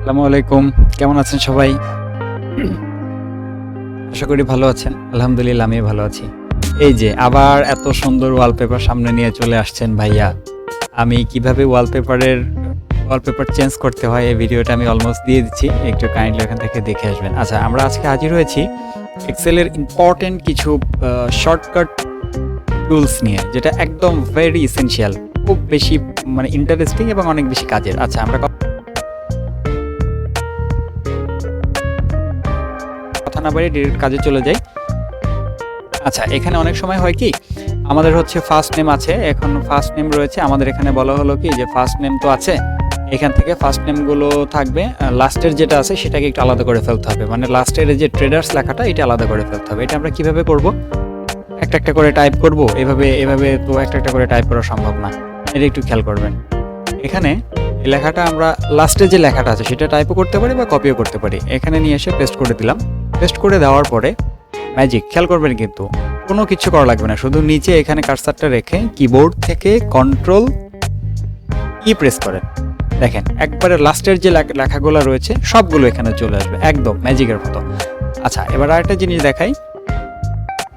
আসসালামু আলাইকুম। কেমন আছেন সবাই? আশা করি ভালো আছেন। আলহামদুলিল্লাহ আমিও ভালো আছি। এই যে আবার এত সুন্দর ওয়ালপেপার সামনে নিয়ে চলে আসছেন ভাইয়া। আমি কিভাবে ওয়ালপেপার চেঞ্জ করতে হয় এই ভিডিওটা আমি অলমোস্ট দিয়ে দিচ্ছি। একটু কাইন্ডলি এখান থেকে দেখে আসবেন। আচ্ছা, আমরা আজকে হাজির হয়েছি এক্সেলের ইম্পর্টেন্ট কিছু শর্টকাট টুলস নিয়ে, যেটা একদম ভেরি এসেনশিয়াল, খুব বেশি মানে ইন্টারেস্টিং এবং অনেক বেশি কাজের। আচ্ছা, আমরা কথা না বাড়িয়ে ডিরেক্ট কাজে চলে যাই। আচ্ছা, এখানে অনেক সময় হয় কি, আমাদের হচ্ছে ফার্স্ট নেম আছে, এখন ফার্স্ট নেম রয়েছে, আমাদের এখানে বলা হলো কি যে ফার্স্ট নেম তো আছে, এখান থেকে ফার্স্ট নেমগুলো থাকবে, লাস্টের যেটা আছে সেটাকে একটু আলাদা করে ফেলতে হবে, মানে লাস্টের যে ট্রেডার্স লেখাটা এটা আলাদা করে ফেলতে হবে। এটা আমরা কিভাবে করব? একটা একটা করে টাইপ করব, এভাবে তো একটা একটা করে টাইপ করা সম্ভব না। এটা একটু খেয়াল করবেন। এখানে এই লেখাটা আমরা লাস্টে যে লেখাটা আছে সেটা টাইপও করতে পারি বা কপিও করতে পারি। এখানে নিয়ে এসে পেস্ট করে দিলাম। পেস্ট করে দেওয়ার পরে ম্যাজিক, খেয়াল করবেন কিন্তু কোনো কিছু করা লাগবে না, শুধু নিচে এখানে কার্সারটা রেখে কিবোর্ড থেকে কন্ট্রোল ই প্রেস করেন। দেখেন একবারে লাস্টের যে লেখাগুলো রয়েছে সবগুলো এখানে চলে আসবে একদম ম্যাজিকের মতো। আচ্ছা, এবার আরেকটা জিনিস দেখাই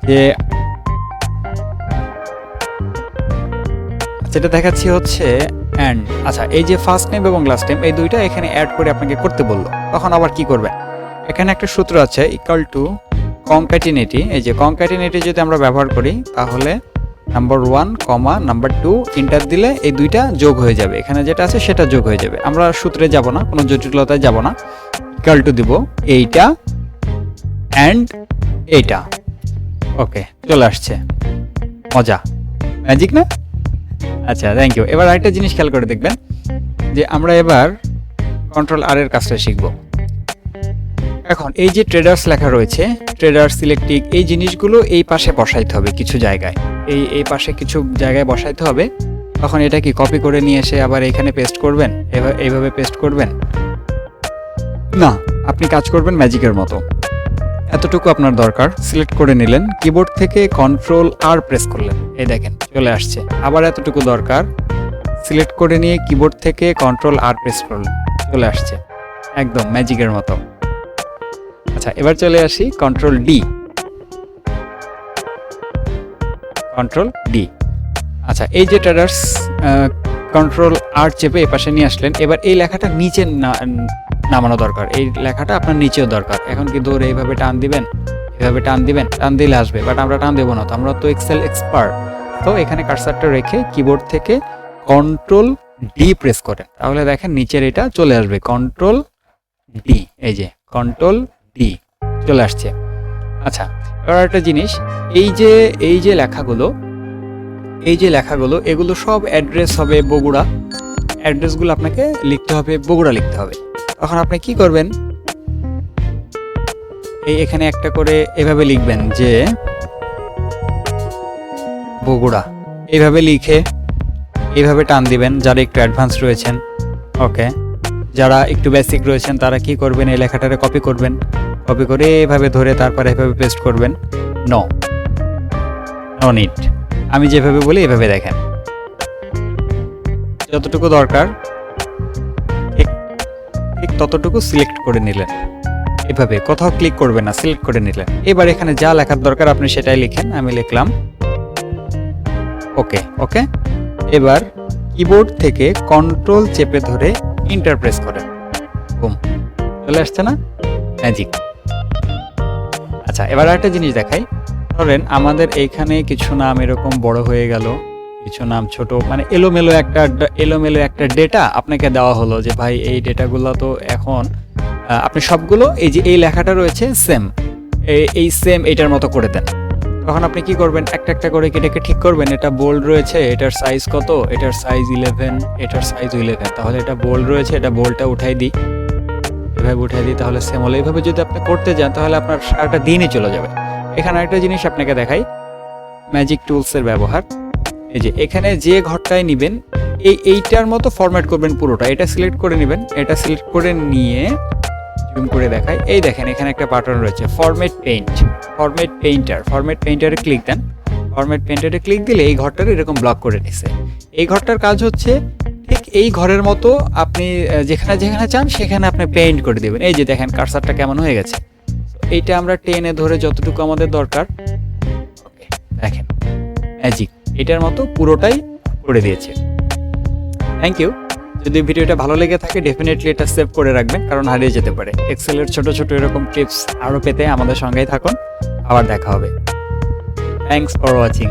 যে যেটা দেখাচ্ছি হচ্ছে অ্যান্ড। আচ্ছা, এই যে ফার্স্ট নেম এবং লাস্ট নেম এই দুইটা এখানে অ্যাড করে আপনাকে করতে বললো, তখন আবার কি করবেন? এখানে একটা সূত্র আছে ইকুয়াল টু কনক্যাটিনেটি। এই যে কনক্যাটিনেটি যদি আমরা ব্যবহার করি তাহলে নাম্বার 1 কমা নাম্বার 2 ইন্টার দিলে এই দুইটা যোগ হয়ে যাবে, এখানে যেটা আছে সেটা যোগ হয়ে যাবে। আমরা সূত্রে যাব না, কোনো জটিলতায় যাব না। ইকুয়াল টু দিব এইটা অ্যান্ড এইটা। ওকে, চলে আসছে। মজা, ম্যাজিক না? আচ্ছা, থ্যাংক ইউ। এবার আরেকটা জিনিস খেয়াল করে দেখবেন যে আমরা এবার কন্ট্রোল আর এর কাজটা শিখব। এখন এই যে ট্রেডার্স লেখা রয়েছে, ট্রেডার সিলেক্টিক, এই জিনিসগুলো এই পাশে বসাইতে হবে কিছু জায়গায়, এই পাশে কিছু জায়গায় বসাইতে হবে। তখন এটা কি কপি করে নিয়ে এসে আবার এখানে পেস্ট করবেন, এইভাবে পেস্ট করবেন না, আপনি কাজ করবেন ম্যাজিকের মতো। এতটুকু আপনার দরকার। সিলেক্ট করে নিলেন, কিবোর্ড থেকে কন্ট্রোল আর প্রেস করলেন, এই দেখেন চলে আসছে। আবার এতটুকু দরকার, সিলেক্ট করে নিয়ে কিবোর্ড থেকে কন্ট্রোল আর প্রেস করলেন, চলে আসছে একদম ম্যাজিকের মতো। আচ্ছা, এবার চলে আসি কন্ট্রোল ডি। Control D. আচ্ছা, এই যে ট্রেডার্স, কন্ট্রোল আর চেপে এই পাশে নিয়ে আসলেন। এবার এই লেখাটা নিচে নামানো দরকার, এই লেখাটা আপনার নিচেও দরকার। এখন কি ধরে এইভাবে টান দিবেন, এভাবে টান দিবেন, টান দিলে আসবে, বাট আমরা টান দেবো না, তো আমরা তো এক্সেল এক্সপার্ট। তো এখানে কার্সারটা রেখে কিবোর্ড থেকে কন্ট্রোল ডি প্রেস করেন, তাহলে দেখেন নিচের এটা চলে আসবে কন্ট্রোল ডি। এই যে কন্ট্রোল ডি চলে আসছে। আচ্ছা, এবার একটা জিনিস, এই যে লেখাগুলো এগুলো সব অ্যাড্রেস হবে বগুড়া। অ্যাড্রেসগুলো আপনাকে লিখতে হবে বগুড়া লিখতে হবে। তখন আপনি কি করবেন, এখানে একটা করে এভাবে লিখবেন যে বগুড়া, এইভাবে লিখে এইভাবে টান দিবেন। যারা একটু অ্যাডভান্স রয়েছেন, ওকে, যারা একটু বেসিক রয়েছেন তারা কি করবেন, এই লেখাটারে কপি করবেন, কপি করে এভাবে ধরে তারপরে এভাবে পেস্ট করবেন। নো নিড, আমি যেভাবে বলি এভাবে দেখেন, যতটুকু দরকার ঠিক ততটুকু সিলেক্ট করে নিলেন। এভাবে কোথাও ক্লিক করবেন না, সিলেক্ট করে নিলেন। এবার এখানে যা লেখার দরকার আপনি সেটাই লিখেন, আমি লিখলাম ওকে। ওকে, এবার কিবোর্ড থেকে কন্ট্রোল চেপে ধরে ইন্টার প্রেস করেন, বুম, চলে আসছে না ম্যাজিক। আচ্ছা, এবার একটা জিনিস দেখাই। ধরেন আমাদের এইখানে কিছু নাম এরকম বড় হয়ে গেল, কিছু নাম ছোট, মানে এলোমেলো একটা ডেটা আপনাকে দেওয়া হলো যে ভাই এই ডেটাগুলো তো এখন আপনি সবগুলো এই যে এই লেখাটা রয়েছে সেম, এই সেম এটার মতো করে দেন। তখন আপনি কি করবেন, একটা একটা করে এটাকে ঠিক করবেন। এটা বোল্ড রয়েছে, এটার সাইজ কত, এটার সাইজ 11, এটার সাইজ 11, তাহলে এটা বোল্ড রয়েছে, এটা বোল্ডটা উঠাই দিই, এভাবে উঠাই দিই, তাহলে সেম হলো। এইভাবে যদি আপনি করতে যান তাহলে আপনার সারাটা দিনই চলে যাবে। এখানে একটা জিনিস আপনাকে দেখাই, ম্যাজিক টুলসের ব্যবহার। এই যে এখানে যে ঘরটায় নেবেন এইটার মতো ফরম্যাট করবেন পুরোটা। এটা সিলেক্ট করে নেবেন, এটা সিলেক্ট করে নিয়ে জুম করে দেখাই, এই দেখেন এখানে একটা বাটন রয়েছে ফরম্যাট পেইন্টারে ক্লিক দেন। ফরম্যাট পেইন্টারে ক্লিক দিলে এই ঘরটার এরকম ব্লক করে নিছে। এই ঘরটার কাজ হচ্ছে ঠিক এই ঘরের মতো আপনি যেখানে যেখানে চান সেখানে আপনি পেইন্ট করে দেবেন। এই যে দেখেন কার্সারটা কেমন হয়ে গেছে। এইটা আমরা টেনে ধরে যতটুকু আমাদের দরকার, ওকে দেখেন ম্যাজিক, এটার মতো পুরোটাই করে দিয়েছে। Thank you. যদি ভিডিওটা ভালো লেগে থাকে ডেফিনেটলি এটা সেভ করে রাখবেন, কারণ হারিয়ে যেতে পারে। এক্সেলের ছোট ছোট এরকম টিপস আরও পেতে আমাদের সঙ্গেই থাকুন। আবার দেখা হবে। Thanks for watching.